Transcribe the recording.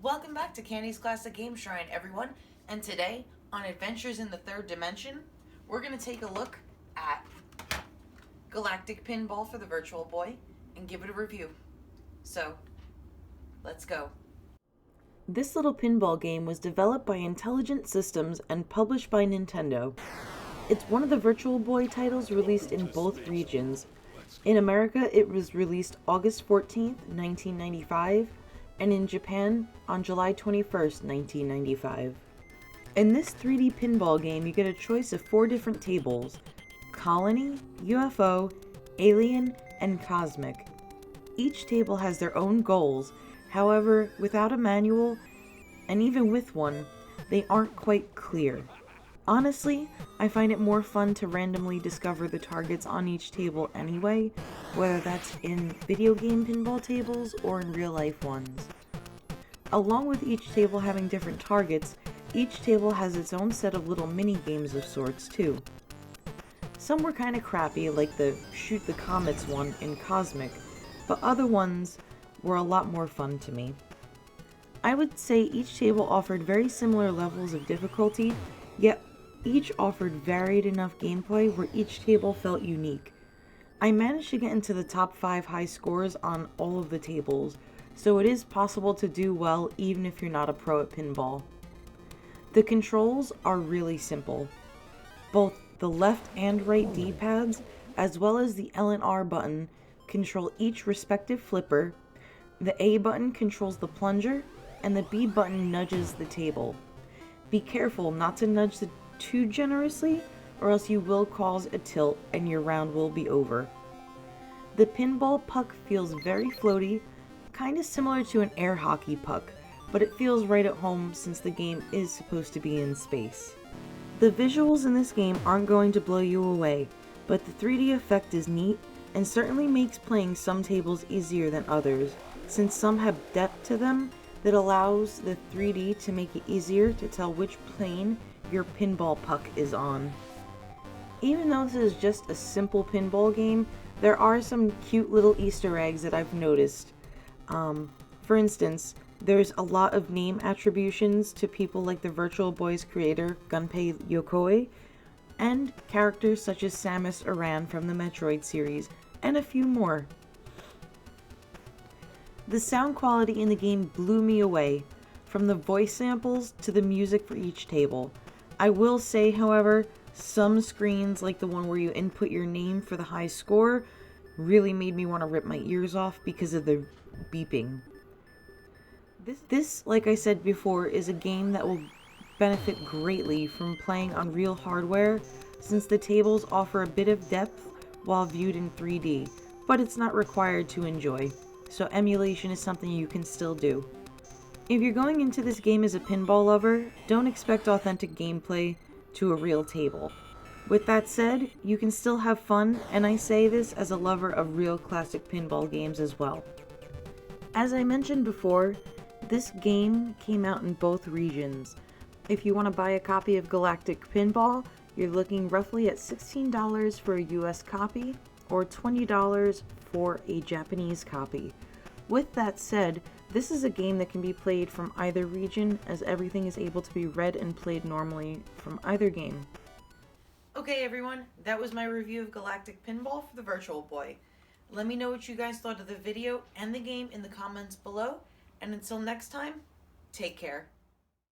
Welcome back to Candy's Classic Game Shrine, everyone. And today, on Adventures in the Third Dimension, we're going to take a look at Galactic Pinball for the Virtual Boy and give it a review. So, let's go. This little pinball game was developed by Intelligent Systems and published by Nintendo. It's one of the Virtual Boy titles released in both regions. In America, it was released August 14th, 1995, and in Japan on July 21st, 1995. In this 3D pinball game, you get a choice of 4 different tables: Colony, UFO, Alien, and Cosmic. Each table has their own goals, however, without a manual, and even with one, they aren't quite clear. Honestly, I find it more fun to randomly discover the targets on each table anyway, whether that's in video game pinball tables or in real life ones. Along with each table having different targets, each table has its own set of little mini games of sorts too. Some were kinda crappy, like the Shoot the Comets one in Cosmic, but other ones were a lot more fun to me. I would say each table offered very similar levels of difficulty, yet each offered varied enough gameplay where each table felt unique. I managed to get into the top 5 high scores on all of the tables, so it is possible to do well even if you're not a pro at pinball. The controls are really simple. Both the left and right D-pads, as well as the L and R button, control each respective flipper. The A button controls the plunger, and the B button nudges the table. Be careful not to nudge too generously, or else you will cause a tilt and your round will be over. The pinball puck feels very floaty, kinda similar to an air hockey puck, but it feels right at home since the game is supposed to be in space. The visuals in this game aren't going to blow you away, but the 3D effect is neat and certainly makes playing some tables easier than others, since some have depth to them that allows the 3D to make it easier to tell which plane your pinball puck is on. Even though this is just a simple pinball game, there are some cute little Easter eggs that I've noticed. For instance, there's a lot of name attributions to people like the Virtual Boy's creator, Gunpei Yokoi, and characters such as Samus Aran from the Metroid series, and a few more. The sound quality in the game blew me away, from the voice samples to the music for each table. I will say, however, some screens, like the one where you input your name for the high score, really made me want to rip my ears off because of the beeping. This, like I said before, is a game that will benefit greatly from playing on real hardware, since the tables offer a bit of depth while viewed in 3D, but it's not required to enjoy, so emulation is something you can still do. If you're going into this game as a pinball lover, don't expect authentic gameplay to a real table. With that said, you can still have fun, and I say this as a lover of real classic pinball games as well. As I mentioned before, this game came out in both regions. If you want to buy a copy of Galactic Pinball, you're looking roughly at $16 for a US copy, or $20 for a Japanese copy. With that said, this is a game that can be played from either region, as everything is able to be read and played normally from either game. Okay everyone, that was my review of Galactic Pinball for the Virtual Boy. Let me know what you guys thought of the video and the game in the comments below, and until next time, take care.